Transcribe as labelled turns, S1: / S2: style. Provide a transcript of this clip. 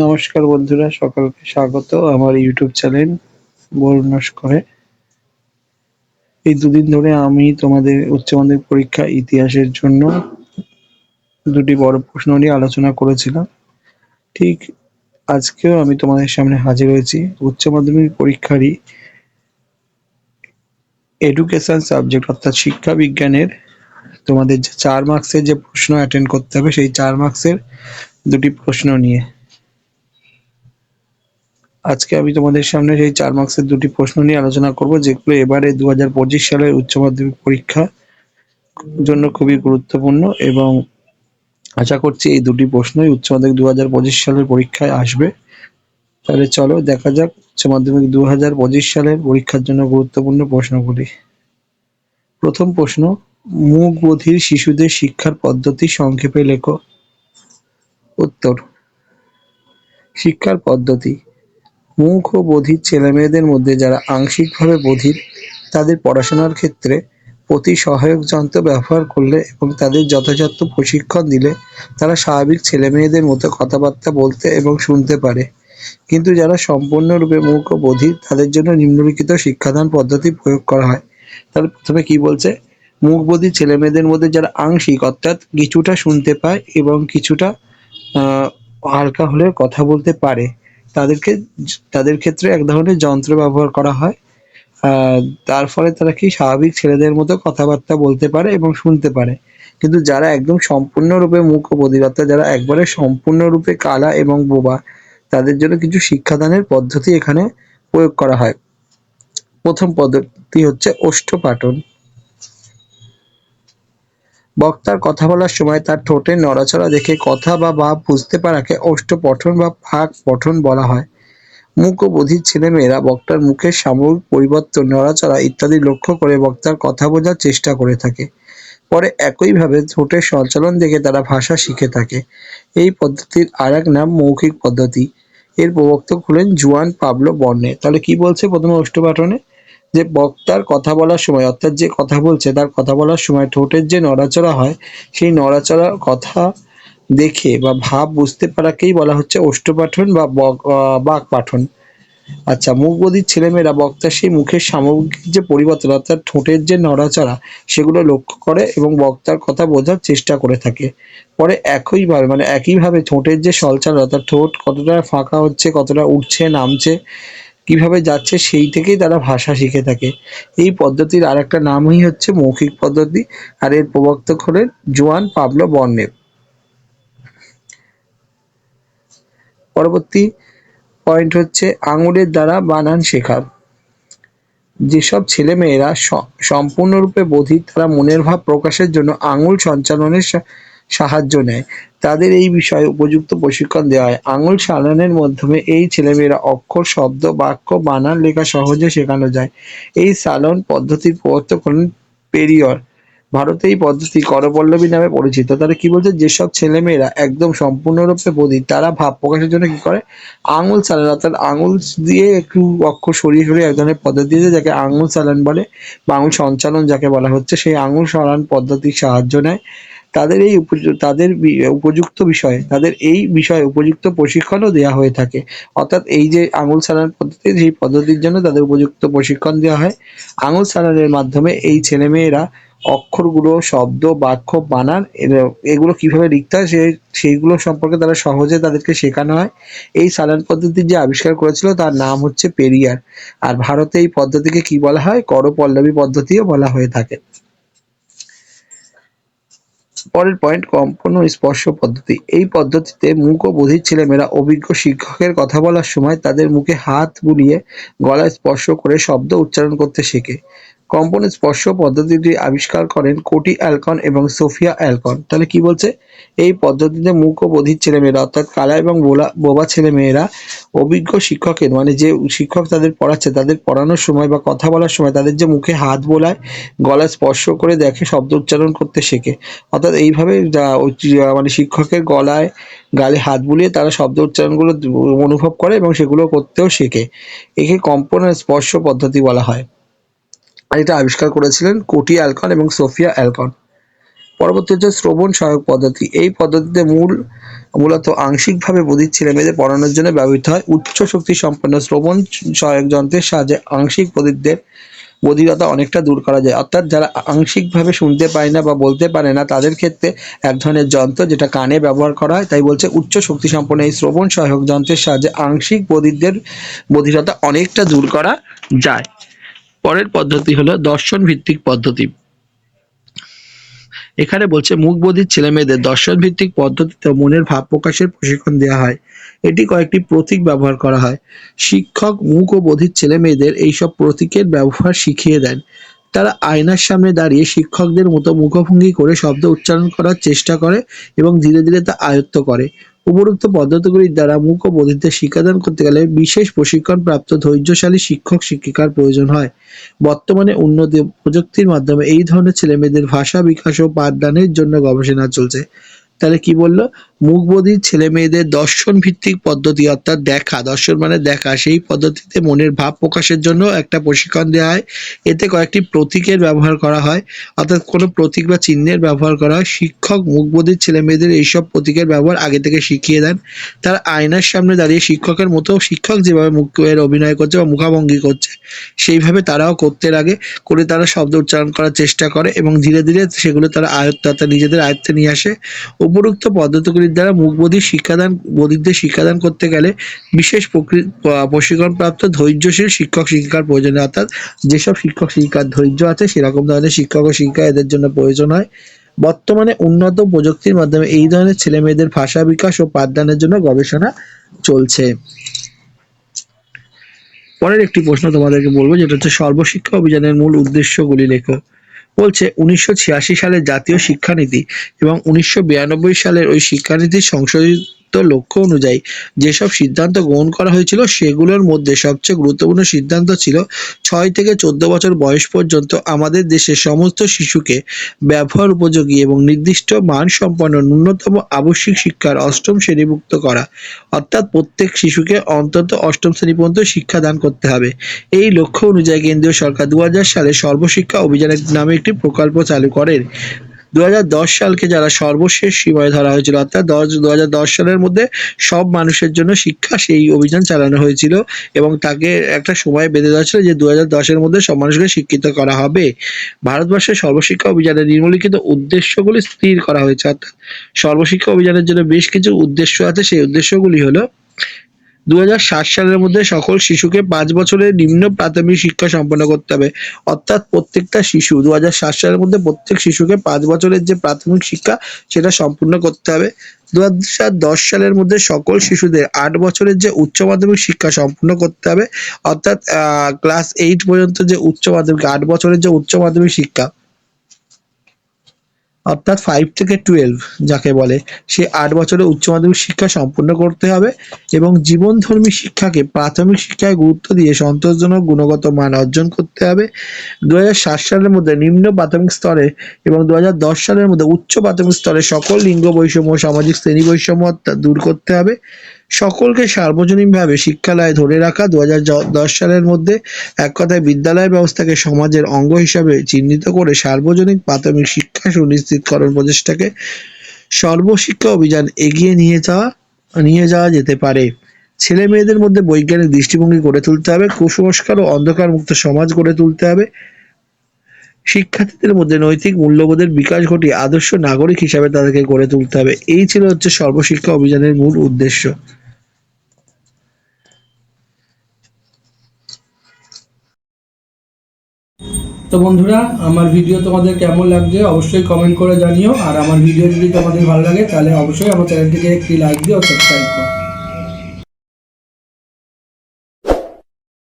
S1: নমস্কার বন্ধুরা, সকলকে স্বাগত আমার ইউটিউব চ্যানেল বরুণ নস্করে। এই দুদিন ধরে আমি তোমাদের উচ্চ মাধ্যমিক পরীক্ষা ইতিহাসের জন্য দুটি বড় প্রশ্ন নিয়ে আলোচনা করেছিলাম। ঠিক আজকেও আমি তোমাদের সামনে হাজির হয়েছি উচ্চ মাধ্যমিক পরীক্ষারই এডুকেশন সাবজেক্ট অর্থাৎ শিক্ষা বিজ্ঞানের তোমাদের যে 4 মার্কসের যে প্রশ্ন অ্যাটেন্ড করতে হবে সেই 4 মার্কসের দুটি প্রশ্ন নিয়ে আজকে আমি তোমাদের সামনে সেই 4 মার্কসের দুটি প্রশ্ন নিয়ে আলোচনা করব, যেগুলো এবারে 2025 সালের উচ্চ মাধ্যমিক পরীক্ষা জন্য খুবই গুরুত্বপূর্ণ এবং আশা করছি এই দুটি প্রশ্নই উচ্চ মাধ্যমিক 2025 সালের পরীক্ষায় আসবে। তাহলে চলো দেখা যাক উচ্চ মাধ্যমিক 2025 সালের পরীক্ষার জন্য গুরুত্বপূর্ণ প্রশ্নগুলি। প্রথম প্রশ্ন, মুক বধির শিশুদের শিক্ষার পদ্ধতি সংক্ষেপে লেখো। উত্তর, শিক্ষার পদ্ধতি মুক ও বধির ছেলেমেয়েদের মধ্যে যারা আংশিকভাবে বধির তাদের পড়াশোনার ক্ষেত্রে প্রতি সহায়ক যন্ত্র ব্যবহার করলে এবং তাদের যথাযথ প্রশিক্ষণ দিলে তারা স্বাভাবিক ছেলেমেয়েদের মতো কথাবার্তা বলতে এবং শুনতে পারে। কিন্তু যারা সম্পূর্ণরূপে মূক ও বধির তাদের জন্য নিম্নলিখিত শিক্ষাদান পদ্ধতি প্রয়োগ করা হয়। তাহলে প্রথমে কি বলছে, মূক বধির ছেলেমেয়েদের মধ্যে যারা আংশিক অর্থাৎ কিছুটা শুনতে পায় এবং কিছুটা হালকা হলেও কথা বলতে পারে তাদের ক্ষেত্রে এক ধরনের যন্ত্র ব্যবহার করা হয়। তার ফলে তারা কি স্বাভাবিক ছেলেদের মতো কথাবার্তা বলতে পারে এবং শুনতে পারে। কিন্তু যারা একদম সম্পূর্ণরূপে মূক ও বধির অর্থাৎ যারা একবারে সম্পূর্ণরূপে কালা এবং বোবা তাদের জন্য কিছু শিক্ষাদানের পদ্ধতি এখানে প্রয়োগ করা হয়। প্রথম পদ্ধতি হচ্ছে ওষ্ঠপাঠন। বক্তার কথা বলার সময় তার ঠোঁটের নড়াচড়া দেখে কথা বা ভাব বুঝতে পারাকে ওষ্ঠপঠন বা ফাঁক পঠন বলা হয়। মূক ও বধির ছেলেমেয়েরা বক্তার মুখের সাময়িক পরিবর্তন, নড়াচড়া ইত্যাদি লক্ষ্য করে বক্তার কথা বোঝার চেষ্টা করে থাকে। পরে একইভাবে ঠোঁটের সঞ্চালন দেখে তারা ভাষা শিখে থাকে। এই পদ্ধতির আরেক নাম মৌখিক পদ্ধতি। এর প্রবর্তক হলেন জুয়ান পাবলো বর্নে। তাহলে কি বলছে প্রথমে ওষ্ঠপাঠনে, যে বক্তার কথা বলার সময় অর্থাৎ যে কথা বলছে তার কথা বলার সময় ঠোঁটের যে নড়াচড়া হয় সেই নড়াচড়ার কথা দেখে বা ভাব বুঝতে পারাকেই বলা হচ্ছে ওষ্ঠপাঠন বা বাক পাঠন। আচ্ছা, মুক বধির ছেলেমেয়েরা বক্তার সেই মুখের সামগ্রিক যে পরিবর্তন অর্থাৎ ঠোঁটের যে নড়াচড়া সেগুলো লক্ষ্য করে এবং বক্তার কথা বোঝার চেষ্টা করে থাকে। পরে একইভাবে ঠোঁটের যে সঞ্চালন অর্থাৎ ঠোঁট কতটা ফাঁকা হচ্ছে, কতটা উঠছে নামছে, কিভাবে যাচ্ছে সেই থেকেই তারা ভাষা শিখে থাকে। এই পদ্ধতির আরেকটা নামই হচ্ছে মৌখিক পদ্ধতি, আর এর প্রবর্তক হলেন জুয়ান পাবলো বর্নে। পরবর্তী পয়েন্ট হচ্ছে আঙুলের দ্বারা বানান শেখা। যেসব ছেলেমেয়েরা সম্পূর্ণরূপে বধির তারা মনের ভাব প্রকাশের জন্য আঙুল সঞ্চালনের সাহায্য নেয়। তাদের এই বিষয়ে উপযুক্ত প্রশিক্ষণ দেওয়া হয়। আঙুল চালনের মাধ্যমে এই ছেলেমেয়েরা অক্ষর, শব্দ, বাক্য, বানান লেখা সহজে শেখানো যায়। এই চালন পদ্ধতির প্রবর্তক হলেন পেরিয়র। ভারতে এই পদ্ধতি করপল্লবী নামে পরিচিত। তাহলে কি বলছে, যেসব ছেলেমেয়েরা একদম সম্পূর্ণরূপে বধির তারা ভাব প্রকাশের জন্য কি করে, আঙুল চালান অর্থাৎ আঙুল দিয়ে একটু অক্ষর সরিয়ে সরিয়ে এক ধরনের পদ্ধতি আছে যাকে আঙুল চালান বলে বা আঙুল সঞ্চালন যাকে বলা হচ্ছে, সেই আঙুল চালান পদ্ধতির সাহায্য নেয়। তাদের এই বিষয়ে উপযুক্ত প্রশিক্ষণও দেওয়া হয়ে থাকে। অর্থাৎ এই যে আঙুল চালান পদ্ধতি, সেই পদ্ধতির জন্য তাদের উপযুক্ত প্রশিক্ষণ দেওয়া হয়। আঙুল চালানের মাধ্যমে এই ছেলেমেয়েরা অক্ষরগুলো, শব্দ, বাক্য, বানান এগুলো কিভাবে লিখতে হয় সেইগুলো সম্পর্কে তারা সহজে তাদেরকে শেখানো হয়। এই চালান পদ্ধতি যে আবিষ্কার করেছিল তার নাম হচ্ছে পেরিয়ার। আর ভারতে এই পদ্ধতিকে কি বলা হয়, করপল্লবী পদ্ধতিও বলা হয়ে থাকে। পরের পয়েন্ট, কম্পন ও স্পর্শ পদ্ধতি। এই পদ্ধতিতে মূক ও বধির ছেলেমেয়েরা অভিজ্ঞ শিক্ষকের কথা বলার সময় তাদের মুখে হাত বুলিয়ে গলায় স্পর্শ করে শব্দ উচ্চারণ করতে শেখে। কম্পন স্পর্শ পদ্ধতিটি আবিষ্কার করেন কোটি অ্যালকন এবং সোফিয়া অ্যালকন। তাহলে কি বলছে, এই পদ্ধতিতে মূক ও বধির ছেলেমেয়েরা অর্থাৎ কালা এবং বোবা ছেলেমেয়েরা অভিজ্ঞ শিক্ষকের যে শিক্ষক তাদের পড়াচ্ছে তাদের পড়ানোর সময় বা কথা বলার সময় তাদের যে মুখে হাত বোলায়, গলায় স্পর্শ করে দেখে শব্দ উচ্চারণ করতে শেখে। অর্থাৎ এইভাবে শিক্ষকের গালে হাত বুলিয়ে তারা শব্দ উচ্চারণগুলো অনুভব করে এবং সেগুলো করতেও শেখে। একে কম্পন ও স্পর্শ পদ্ধতি বলা হয়। আর এটা আবিষ্কার করেছিলেন কোটি অ্যালকন এবং সোফিয়া অ্যালকন। পরবর্তী হচ্ছে শ্রবণ সহায়ক পদ্ধতি। এই পদ্ধতিতে মূল মূলত আংশিকভাবে বধির ছেলেমেয়েদের পড়ানোর জন্য ব্যবহৃত হয়। উচ্চ শক্তি সম্পন্ন শ্রবণ সহায়ক যন্ত্রের সাহায্যে আংশিক বধিরদের বধিরতা অনেকটা দূর করা যায়। অর্থাৎ যারা আংশিকভাবে শুনতে পায় না বা বলতে পারে না তাদের ক্ষেত্রে এক ধরনের যন্ত্র যেটা কানে ব্যবহার করা হয়, তাই বলছে উচ্চ শক্তি সম্পন্ন এই শ্রবণ সহায়ক যন্ত্রের সাহায্যে আংশিক বধিরদের বধিরতা অনেকটা দূর করা যায়। পরের পদ্ধতি হলো দর্শন ভিত্তিক পদ্ধতি। এখানে বলছে মুখ বধির ছেলে মেয়েদের দর্শন ভিত্তিক পদ্ধতিতে মনের ভাব প্রকাশের প্রশিক্ষণ দেওয়া হয়। এটি কয়েকটি প্রতীক ব্যবহার করা হয়। শিক্ষক মুখ ও বধির ছেলে মেয়েদের এইসব প্রতীকের ব্যবহার শিখিয়ে দেন। তারা আয়নার সামনে দাঁড়িয়ে শিক্ষকদের মতো মুখভঙ্গি করে শব্দ উচ্চারণ করার চেষ্টা করে এবং ধীরে ধীরে তা আয়ত্ত করে। উপরোক্ত পদ্ধতিগুলির দ্বারা মুখ ও বধিরদের শিক্ষাদান করতে গেলে বিশেষ প্রশিক্ষণপ্রাপ্ত ধৈর্যশালী শিক্ষক শিক্ষিকার প্রয়োজন হয়। বর্তমানে উন্নত প্রযুক্তির মাধ্যমে এই ধরনের ছেলেমেয়েদের ভাষা বিকাশ ও পাঠদানের জন্য গবেষণা চলছে। তাহলে কি বললো? মুখ বধির ছেলে মেয়েদের দর্শন ভিত্তিক পদ্ধতি, অর্থাৎ দেখা, দর্শন মানে দেখা, সেই পদ্ধতিতে মনের ভাব প্রকাশের জন্য একটা প্রশিক্ষণ দেওয়া হয়। এতে কয়েকটি প্রতীকের ব্যবহার করা হয়, অর্থাৎ কোনো প্রতীক বা চিহ্নের ব্যবহার করা হয়। শিক্ষক মুখ বধির ছেলে মেয়েদের এইসব প্রতীকের ব্যবহার আগে থেকে শিখিয়ে দেন। তারা আয়নার সামনে দাঁড়িয়ে শিক্ষকের মতো শিক্ষক যেভাবে মুখের অভিনয় করছে বা মুখাভঙ্গি করছে সেইভাবে তারাও করতে লাগে, করে তারা শব্দ উচ্চারণ করার চেষ্টা করে এবং ধীরে ধীরে সেগুলো তারা অর্থাৎ নিজেদের আয়ত্তে নিয়ে আসে। উপরোক্ত পদ্ধতিগুলির দ্বারা মুখ বধিরদের শিক্ষাদান করতে গেলে বিশেষ প্রশিক্ষণপ্রাপ্ত ধৈর্যশীল শিক্ষক শিক্ষিকার প্রয়োজন হয়। অর্থাৎ যেসব শিক্ষক শিক্ষিকার ধৈর্য আছে সেরকম ধরনের শিক্ষক ও শিক্ষিকা এদের জন্য প্রয়োজন হয়। বর্তমানে উন্নত প্রযুক্তির মাধ্যমে এই ধরনের ছেলে মেয়েদের ভাষা বিকাশ ও পাঠদানের জন্য গবেষণা চলছে। পরের একটি প্রশ্ন তোমাদেরকে বলবো, যেটা হচ্ছে সর্বশিক্ষা অভিযানের মূল উদ্দেশ্যগুলি লেখো। বলছে 1986 সালের জাতীয় শিক্ষানীতি এবং 1992 সালের ওই শিক্ষানীতির সংশোধিত লক্ষ্য অনুযায়ী যেসব সিদ্ধান্ত গ্রহণ করা হয়েছিল সেগুলোর মধ্যে সবচেয়ে গুরুত্বপূর্ণ সিদ্ধান্ত ছিল 6 থেকে 14 বছর বয়স পর্যন্ত আমাদের দেশের সমস্ত শিশুকে ব্যবহার উপযোগী এবং নির্দিষ্ট মানসম্পন্ন ন্যূনতম আবশ্যিক শিক্ষার 8ম শ্রেণীভুক্ত করা। অর্থাৎ প্রত্যেক শিশুকে অন্তত 8ম শ্রেণী পর্যন্ত শিক্ষা দান করতে হবে। এই লক্ষ্য অনুযায়ী কেন্দ্রীয় সরকার 2000 সালে সর্বশিক্ষা অভিযানের নামে একটি প্রকল্প চালু করেন। 2010 সালকে যারা সর্বশেষ সীমায় ধরা হয়েছিল, অর্থাৎ 2010 সালের মধ্যে সব মানুষের জন্য শিক্ষা, সেই অভিযান চালানো হয়েছিল এবং তাকে একটা সময় বেঁধে দেওয়া ছিল যে 2010-এর মধ্যে সব মানুষকে শিক্ষিত করা হবে। ভারতবর্ষের সর্বশিক্ষা অভিযানের নিম্নলিখিত উদ্দেশ্যগুলি স্থির করা হয়েছে। অর্থাৎ সর্বশিক্ষা অভিযানের জন্য বেশ কিছু উদ্দেশ্য আছে। সেই উদ্দেশ্যগুলি হলো 2060 সালের মধ্যে সকল শিশুকে 5 বছরের নিম্ন প্রাথমিক শিক্ষা সম্পন্ন করতে হবে। অর্থাৎ প্রত্যেকটা শিশু 2060 সালের মধ্যে প্রত্যেক শিশুকে 5 বছরের যে প্রাথমিক শিক্ষা সেটা সম্পূর্ণ করতে হবে। 2010 সালের মধ্যে সকল শিশুদের 8 বছরের যে উচ্চ মাধ্যমিক শিক্ষা সম্পূর্ণ করতে হবে। অর্থাৎ ক্লাস 8 পর্যন্ত যে উচ্চ মাধ্যমিক, 8 বছরের যে উচ্চ মাধ্যমিক শিক্ষা, অর্থাৎ 5 থেকে 12 যাকে বলে, সে 8 বছরের উচ্চ মাধ্যমিক শিক্ষা সম্পূর্ণ করতে হবে এবং জীবনধর্মী শিক্ষাকে প্রাথমিক শিক্ষায় গুরুত্ব দিয়ে সন্তোষজনক গুণগত মান অর্জন করতে হবে। 2060 সালের মধ্যে নিম্ন প্রাথমিক স্তরে এবং 2010 সালের মধ্যে উচ্চ প্রাথমিক স্তরে সকল লিঙ্গ বৈষম্য, সামাজিক শ্রেণী বৈষম্য দূর করতে হবে। সকলকে সার্বজনীনভাবে শিক্ষালয়ে ধরে রাখা। 2010 সালের মধ্যে এক কথায় বিদ্যালয় ব্যবস্থাকে সমাজের অঙ্গ হিসাবে চিহ্নিত করে সার্বজনীন প্রাথমিক শিক্ষা সুনিশ্চিতকরণ প্রচেষ্টাকে সর্বশিক্ষা অভিযান এগিয়ে নিয়ে যাওয়া যেতে পারে। ছেলে মেয়েদের মধ্যে বৈজ্ঞানিক দৃষ্টিভঙ্গি গড়ে তুলতে হবে। কুসংস্কার ও অন্ধকার মুক্ত সমাজ গড়ে তুলতে হবে। শিক্ষার্থীদের মধ্যে নৈতিক মূল্যবোধের বিকাশ ঘটিয়ে আদর্শ নাগরিক হিসাবে তাদেরকে গড়ে তুলতে হবে। এই ছিল সর্বশিক্ষা অভিযানের মূল উদ্দেশ্য।
S2: তো বন্ধুরা, আমার ভিডিও তোমাদের কেমন লাগছে অবশ্যই কমেন্ট করে জানিও। আর আমার ভিডিও যদি তোমাদের ভালো লাগে তাহলে অবশ্যই আমার চ্যানেলটিকে একটি লাইক দিও ও সাবস্ক্রাইব করো।